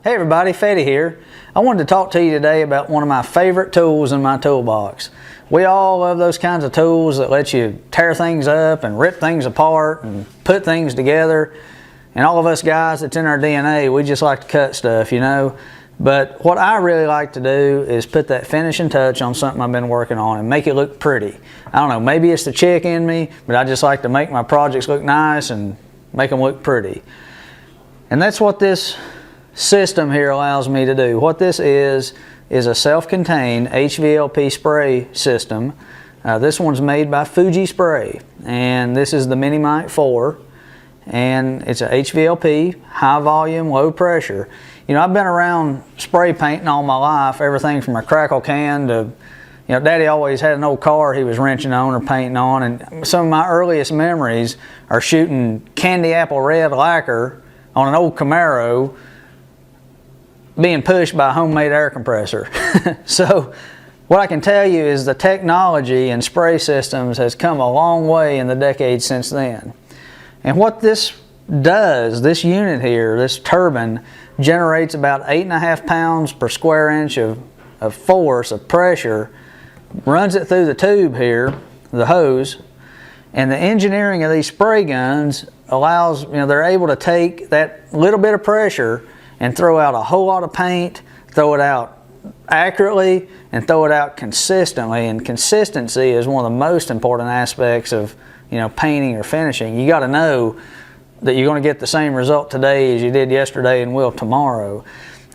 Hey everybody, Fetty here. I wanted to talk to you today about one of my favorite tools in my toolbox. We all love those kinds of tools that let you tear things up and rip things apart and put things together. And all of us guys, it's in our DNA, we just like to cut stuff, you know. But what I really like to do is put that finishing touch on something I've been working on and make it look pretty. I don't know, maybe it's the chick in me, but I just like to make my projects look nice and make them look pretty. And that's what this system here allows me to do. What this is a self-contained HVLP spray system. This one's made by Fuji spray, and this is the Mini-Mite 4, and it's a HVLP, high volume, low pressure. You know, I've been around spray painting all my life, everything from a crackle can to, you know, Daddy always had an old car he was wrenching on or painting on, and some of my earliest memories are shooting candy apple red lacquer on an old Camaro being pushed by a homemade air compressor. So what I can tell you is the technology in spray systems has come a long way in the decades since then. And what this does, this unit here, this turbine, generates about 8.5 pounds per square inch of force, of pressure, runs it through the tube here, the hose, and the engineering of these spray guns allows, you know, they're able to take that little bit of pressure and throw out a whole lot of paint, throw it out accurately, and throw it out consistently. And consistency is one of the most important aspects of, you know, painting or finishing. You got to know that you're going to get the same result today as you did yesterday and will tomorrow.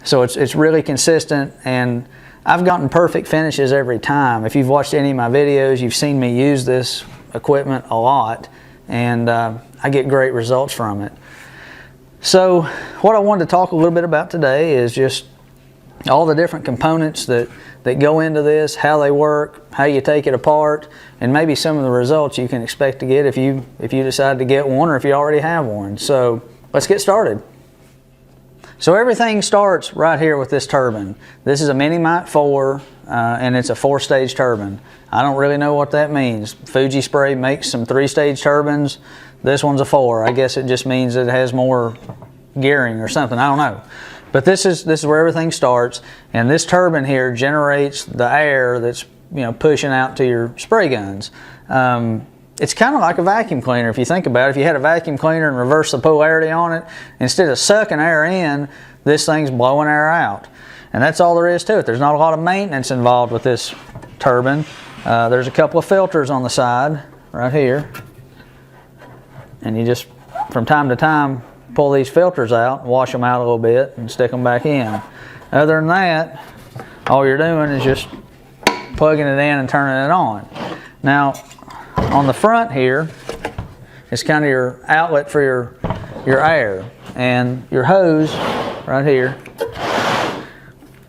So it's really consistent, and I've gotten perfect finishes every time. If you've watched any of my videos, you've seen me use this equipment a lot, and I get great results from it. So what I wanted to talk a little bit about today is just all the different components that go into this, how they work, how you take it apart, and maybe some of the results you can expect to get if you decide to get one or if you already have one. So let's get started. So everything starts right here with this turbine. This is a Mini-Mite 4 and it's a 4-stage turbine. I don't really know what that means. Fuji spray makes some 3-stage turbines. This one's a 4. I guess it just means it has more gearing or something. I don't know. But this is where everything starts, and this turbine here generates the air that's, you know, pushing out to your spray guns. It's kind of like a vacuum cleaner if you think about it. If you had a vacuum cleaner and reverse the polarity on it, instead of sucking air in, this thing's blowing air out. And that's all there is to it. There's not a lot of maintenance involved with this turbine. There's a couple of filters on the side right here, and you just from time to time pull these filters out, wash them out a little bit, and stick them back in. Other than that, all you're doing is just plugging it in and turning it on. Now, on the front here is kind of your outlet for your air, and your hose right here,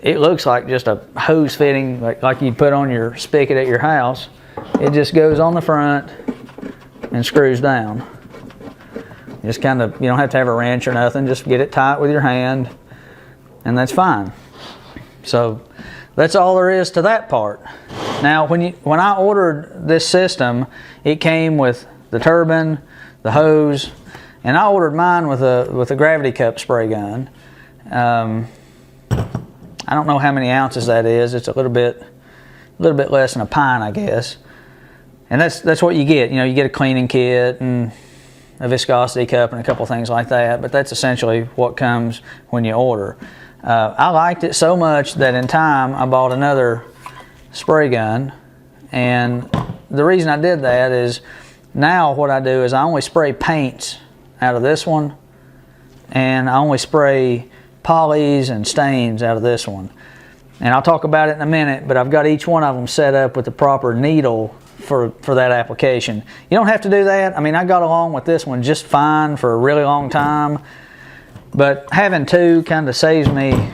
it looks like just a hose fitting like you'd put on your spigot at your house. It just goes on the front and screws down. Just kind of, you don't have to have a wrench or nothing, just get it tight with your hand, and that's fine. So that's all there is to that part. Now when I ordered this system, it came with the turbine, the hose, and I ordered mine with a gravity cup spray gun. I don't know how many ounces that is. It's a little bit less than a pint, I guess. And that's what you get. You know, you get a cleaning kit and a viscosity cup and a couple things like that, but that's essentially what comes when you order. I liked it so much that in time I bought another spray gun, and the reason I did that is now what I do is I only spray paints out of this one, and I only spray polys and stains out of this one. And I'll talk about it in a minute, but I've got each one of them set up with the proper needle for that application. You don't have to do that. I mean, I got along with this one just fine for a really long time, but having two kind of saves me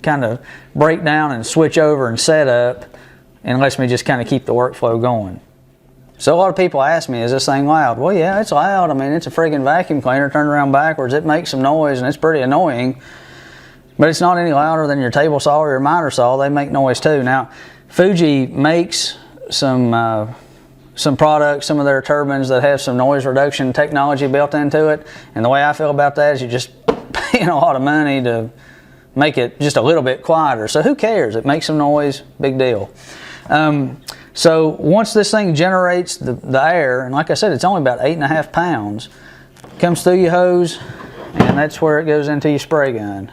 kind of break down and switch over and set up, and lets me just kind of keep the workflow going. So a lot of people ask me, is this thing loud? Well, yeah, it's loud. I mean, it's a friggin' vacuum cleaner turned around backwards. It makes some noise and it's pretty annoying, but it's not any louder than your table saw or your miter saw. They make noise too. Now, Fuji makes some products, some of their turbines that have some noise reduction technology built into it, and the way I feel about that is you're just paying a lot of money to, make it just a little bit quieter. So who cares? It makes some noise, big deal. So once this thing generates the air, and like I said, it's only about 8.5 pounds, comes through your hose, and that's where it goes into your spray gun.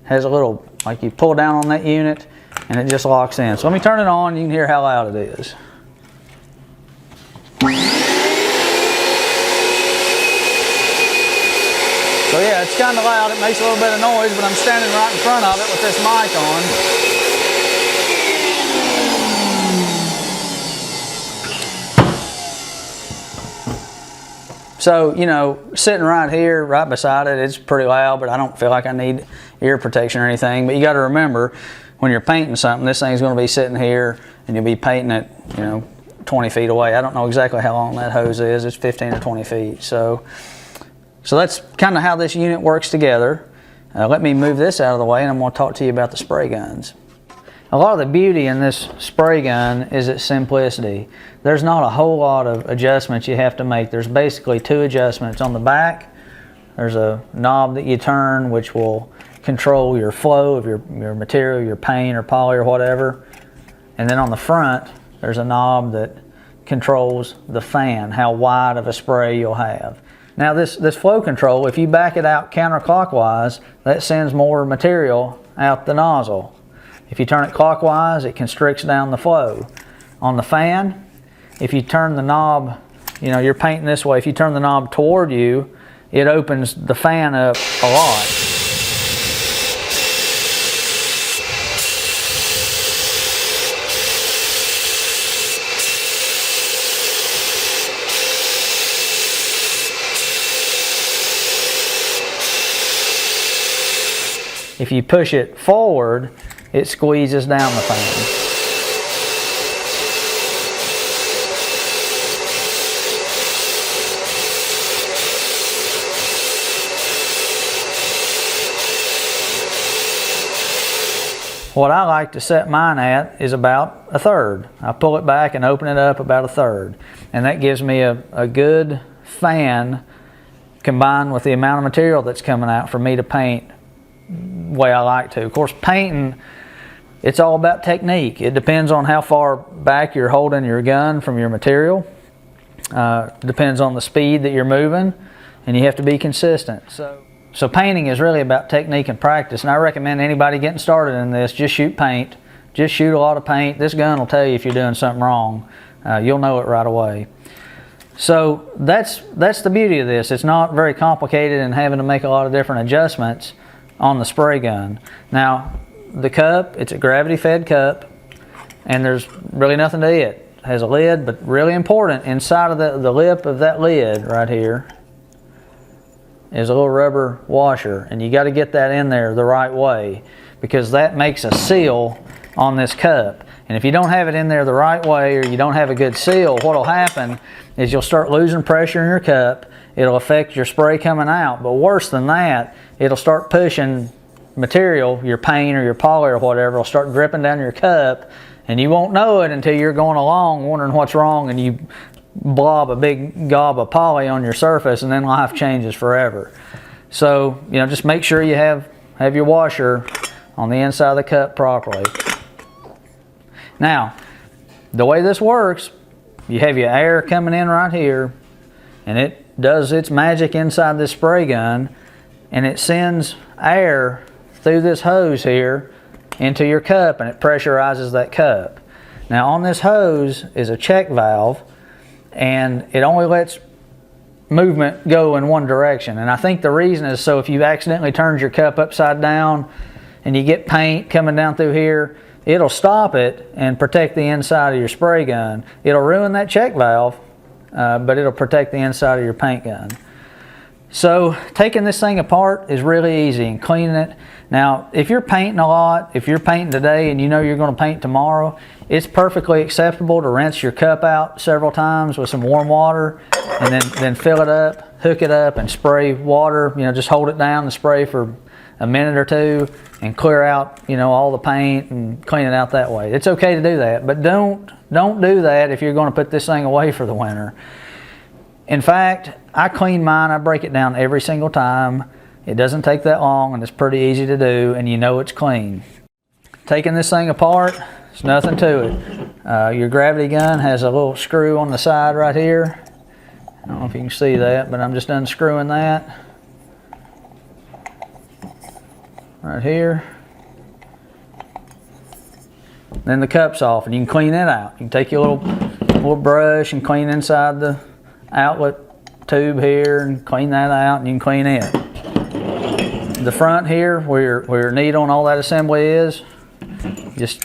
Has a little, like you pull down on that unit, and it just locks in. So let me turn it on, you can hear how loud it is. So yeah, it's kind of loud, it makes a little bit of noise, but I'm standing right in front of it with this mic on. So, you know, sitting right here, right beside it, it's pretty loud, but I don't feel like I need ear protection or anything. But you got to remember, when you're painting something, this thing's going to be sitting here, and you'll be painting it, you know, 20 feet away. I don't know exactly how long that hose is. It's 15 or 20 feet. So that's kind of how this unit works together. Let me move this out of the way, and I'm going to talk to you about the spray guns. A lot of the beauty in this spray gun is its simplicity. There's not a whole lot of adjustments you have to make. There's basically 2 adjustments. On the back, there's a knob that you turn which will control your flow of your material, your paint or poly or whatever. And then on the front, there's a knob that controls the fan, how wide of a spray you'll have. Now this flow control, if you back it out counterclockwise, that sends more material out the nozzle. If you turn it clockwise, it constricts down the flow. On the fan, if you turn the knob, you know, you're painting this way, if you turn the knob toward you, it opens the fan up a lot. If you push it forward, it squeezes down the fan. What I like to set mine at is about 1/3. I pull it back and open it up about 1/3. And that gives me a good fan combined with the amount of material that's coming out for me to paint the way I like to. Of course, painting, it's all about technique. It depends on how far back you're holding your gun from your material. Depends on the speed that you're moving, and you have to be consistent. So painting is really about technique and practice, and I recommend anybody getting started in this, just shoot paint. Just shoot a lot of paint. This gun will tell you if you're doing something wrong. You'll know it right away. So that's the beauty of this. It's not very complicated and having to make a lot of different adjustments on the spray gun. Now, the cup, it's a gravity fed cup, and there's really nothing to it. It has a lid, but really important, inside of the lip of that lid right here is a little rubber washer, and you got to get that in there the right way, because that makes a seal on this cup. And if you don't have it in there the right way, or you don't have a good seal, what will happen is you'll start losing pressure in your cup. It'll affect your spray coming out, but worse than that, it'll start pushing material, your paint or your poly or whatever, will start dripping down your cup, and you won't know it until you're going along wondering what's wrong, and you blob a big gob of poly on your surface, and then life changes forever. So, you know, just make sure you have your washer on the inside of the cup properly. Now, the way this works, you have your air coming in right here, and it does its magic inside this spray gun, and it sends air through this hose here into your cup, and it pressurizes that cup. Now on this hose is a check valve, and it only lets movement go in one direction. And I think the reason is so if you accidentally turn your cup upside down and you get paint coming down through here, it'll stop it and protect the inside of your spray gun. It'll ruin that check valve, but it'll protect the inside of your paint gun. So taking this thing apart is really easy, and cleaning it. Now, if you're painting a lot, if you're painting today and you know you're going to paint tomorrow, it's perfectly acceptable to rinse your cup out several times with some warm water, and then fill it up, hook it up, and spray water. You know, just hold it down and spray for a minute or two and clear out, you know, all the paint and clean it out that way. It's okay to do that, but don't do that if you're going to put this thing away for the winter. In fact, I clean mine, I break it down every single time. It doesn't take that long and it's pretty easy to do, and you know it's clean. Taking this thing apart, it's nothing to it. Your gravity gun has a little screw on the side right here. I don't know if you can see that, but I'm just unscrewing that right here. Then the cup's off, and you can clean it out. You can take your little brush and clean inside the outlet tube here and clean that out, and you can clean it. The front here, where your needle and all that assembly is, just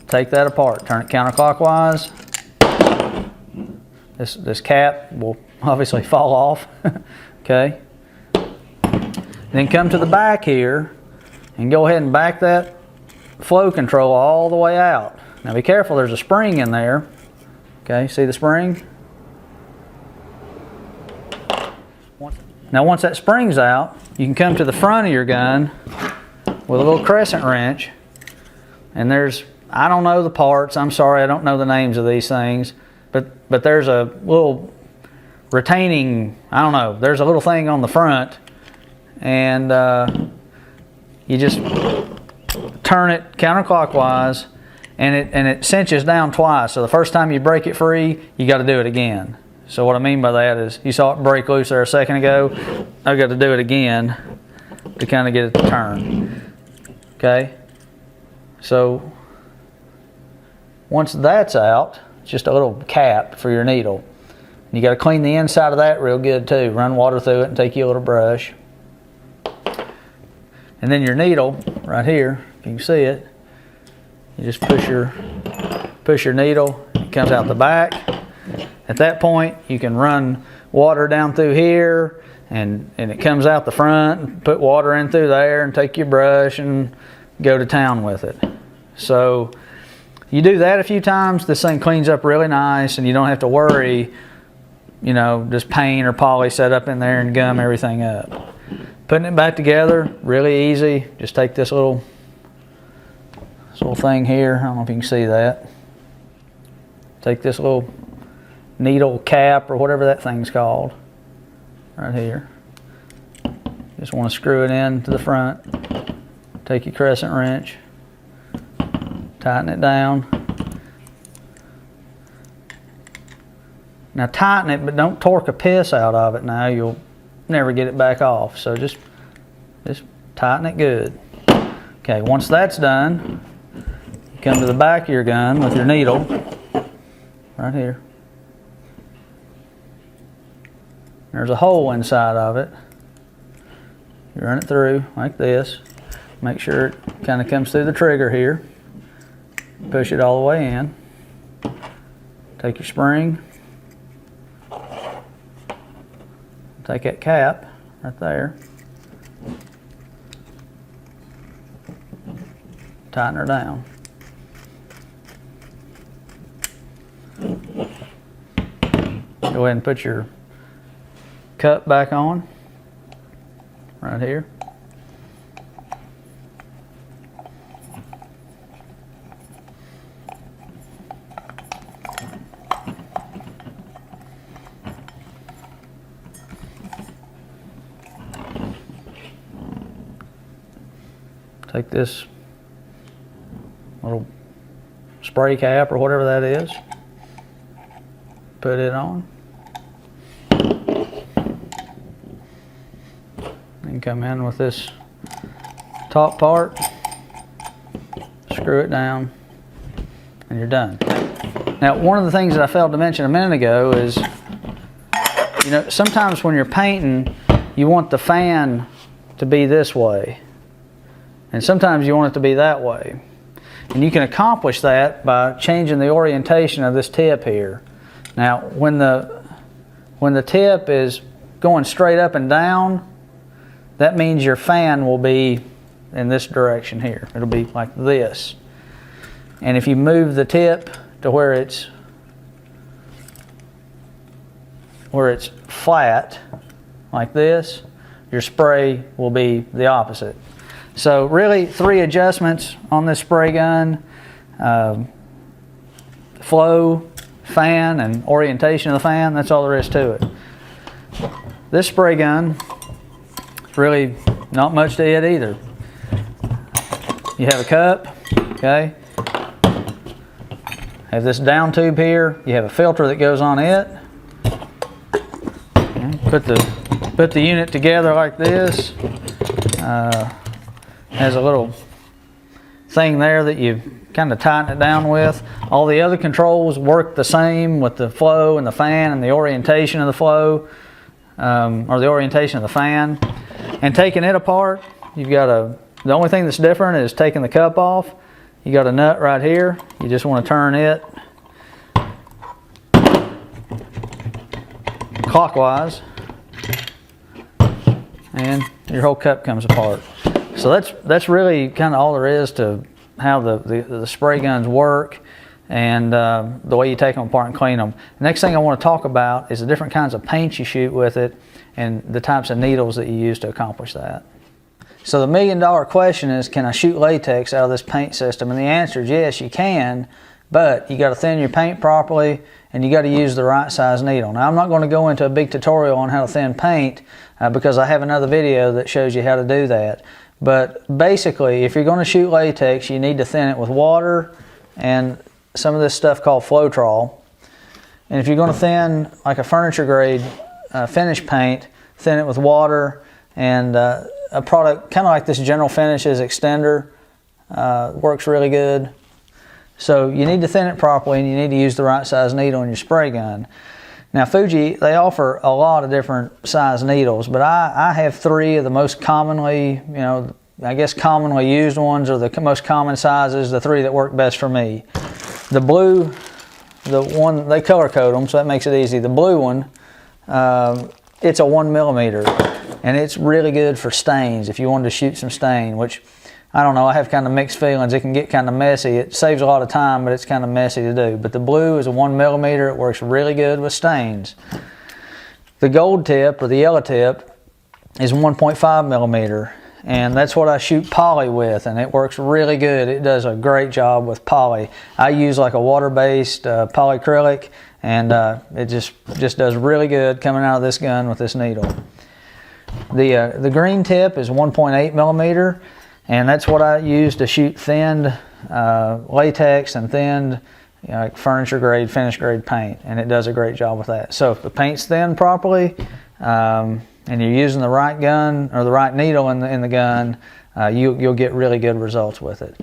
take that apart, turn it counterclockwise. This cap will obviously fall off, okay? Then come to the back here and go ahead and back that flow control all the way out. Now be careful, there's a spring in there. Okay, see the spring? Now once that spring's out, you can come to the front of your gun with a little crescent wrench, and there's, I don't know the parts, I'm sorry, I don't know the names of these things, but there's a little retaining, I don't know, there's a little thing on the front, and you just turn it counterclockwise, and it cinches down twice. So the first time you break it free, you got to do it again. So what I mean by that is, you saw it break loose there a second ago. I've got to do it again to kind of get it to turn. Okay. So once that's out, it's just a little cap for your needle. You got to clean the inside of that real good too. Run water through it and take your little brush. And then your needle right here, if you can see it, you just push your needle, it comes out the back. At that point, you can run water down through here, and it comes out the front, and put water in through there, and take your brush and go to town with it. So you do that a few times, this thing cleans up really nice, and you don't have to worry, you know, just paint or polish set up in there and gum everything up. Putting it back together, really easy. Just take this little thing here. I don't know if you can see that. Take this little needle cap or whatever that thing's called right here. Just want to screw it in to the front. Take your crescent wrench, tighten it down. Now tighten it, but don't torque a piss out of it now. You'll never get it back off. So just tighten it good. Okay, once that's done, you come to the back of your gun with your needle right here. There's a hole inside of it. You run it through like this. Make sure it kind of comes through the trigger here. Push it all the way in. Take your spring. Take that cap right there. Tighten her down. Go ahead and put your cup back on right here. Take this little spray cap or whatever that is, put it on, and come in with this top part, screw it down, and you're done. Now, one of the things that I failed to mention a minute ago is, you know, sometimes when you're painting, you want the fan to be this way, and sometimes you want it to be that way. And you can accomplish that by changing the orientation of this tip here. Now, when the tip is going straight up and down, that means your fan will be in this direction here. It'll be like this. And if you move the tip to where it's flat, like this, your spray will be the opposite. So really 3 adjustments on this spray gun: flow, fan, and orientation of the fan. That's all there is to it. This spray gun really not much to it either. You have a cup, okay? Have this down tube here. You have a filter that goes on it. Okay. Put the unit together like this. Has a little thing there that you kind of tighten it down with. All the other controls work the same with the flow and the fan and the orientation of the flow, or the orientation of the fan. And taking it apart, you've got the only thing that's different is taking the cup off. You got a nut right here. You just want to turn it clockwise, and your whole cup comes apart. So that's really kind of all there is to how the spray guns work, and the way you take them apart and clean them. The next thing I want to talk about is the different kinds of paints you shoot with it and the types of needles that you use to accomplish that. So the million-dollar question is, can I shoot latex out of this paint system? And the answer is yes, you can, but you got to thin your paint properly and you got to use the right size needle. Now I'm not going to go into a big tutorial on how to thin paint because I have another video that shows you how to do that. But basically, if you're going to shoot latex, you need to thin it with water and some of this stuff called Floetrol. And if you're going to thin like a furniture grade finish paint, thin it with water and a product kind of like this General Finishes extender. Works really good. So you need to thin it properly and you need to use the right size needle in your spray gun. Now Fuji, they offer a lot of different size needles, but I have 3 of the most commonly, I guess commonly used ones, or the most common sizes, the 3 that work best for me. The blue, the one, they color code them, so that makes it easy. The blue one, it's a 1 millimeter, and it's really good for stains if you wanted to shoot some stain, which I don't know, I have kind of mixed feelings. It can get kind of messy. It saves a lot of time, but it's kind of messy to do. But the blue is a 1 millimeter. It works really good with stains. The gold tip, or the yellow tip, is 1.5 millimeter. And that's what I shoot poly with, and it works really good. It does a great job with poly. I use like a water-based polyacrylic, and it just does really good coming out of this gun with this needle. The green tip is 1.8 millimeter. And that's what I use to shoot thinned latex and thinned like furniture grade, finish grade paint, and it does a great job with that. So if the paint's thinned properly and you're using the right gun or the right needle in the gun, you'll get really good results with it.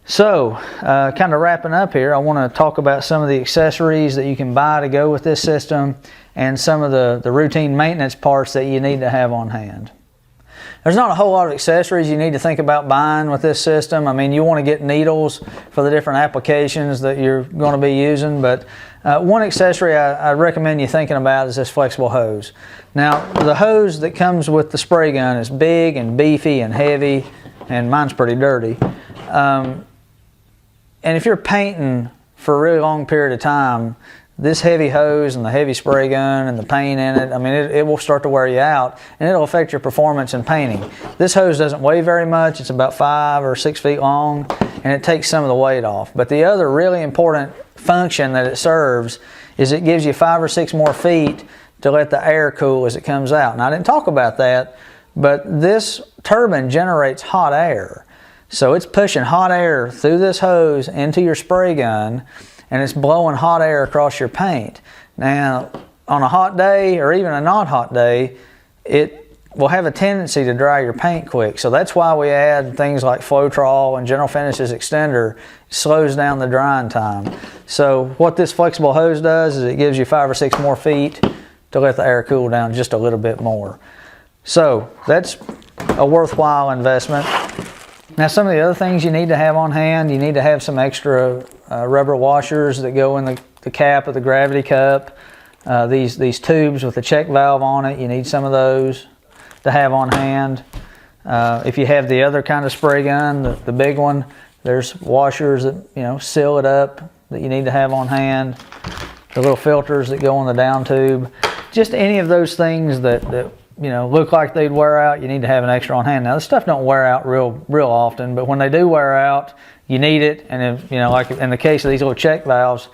So kind of wrapping up here, I want to talk about some of the accessories that you can buy to go with this system and some of the routine maintenance parts that you need to have on hand. There's not a whole lot of accessories you need to think about buying with this system. I mean, you want to get needles for the different applications that you're going to be using, but one accessory I recommend you thinking about is this flexible hose. Now, the hose that comes with the spray gun is big and beefy and heavy, and mine's pretty dirty. And if you're painting for a really long period of time, this heavy hose and the heavy spray gun and the paint in it, I mean, it will start to wear you out, and it'll affect your performance in painting. This hose doesn't weigh very much. It's about 5 or 6 feet long, and it takes some of the weight off. But the other really important function that it serves is it gives you 5 or 6 more feet to let the air cool as it comes out. Now, I didn't talk about that, but this turbine generates hot air. So it's pushing hot air through this hose into your spray gun, and it's blowing hot air across your paint. Now, on a hot day or even a not hot day, it will have a tendency to dry your paint quick. So that's why we add things like Floetrol and General Finishes extender. It slows down the drying time. So what this flexible hose does is it gives you 5 or 6 more feet to let the air cool down just a little bit more. So that's a worthwhile investment. Now, some of the other things you need to have on hand, you need to have some extra rubber washers that go in the cap of the gravity cup. These tubes with the check valve on it, you need some of those to have on hand. If you have the other kind of spray gun, the big one, there's washers that seal it up that you need to have on hand. The little filters that go on the down tube. Just any of those things that look like they'd wear out, you need to have an extra on hand. Now, this stuff don't wear out real often, but when they do wear out, you need it. And if, like in the case of these little check valves,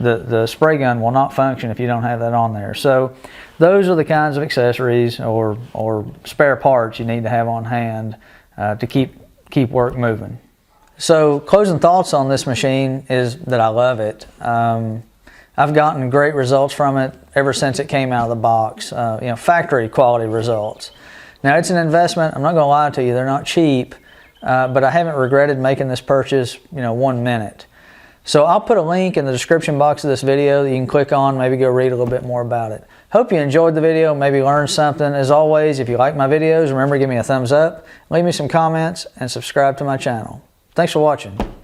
the spray gun will not function if you don't have that on there. So those are the kinds of accessories or spare parts you need to have on hand to keep work moving. So closing thoughts on this machine is that I love it. I've gotten great results from it ever since it came out of the box. Factory quality results. Now, it's an investment. I'm not going to lie to you, they're not cheap, but I haven't regretted making this purchase 1 minute. So I'll put a link in the description box of this video that you can click on, maybe go read a little bit more about it. Hope you enjoyed the video, maybe learned something. As always, if you like my videos, remember to give me a thumbs up, leave me some comments, and subscribe to my channel. Thanks for watching.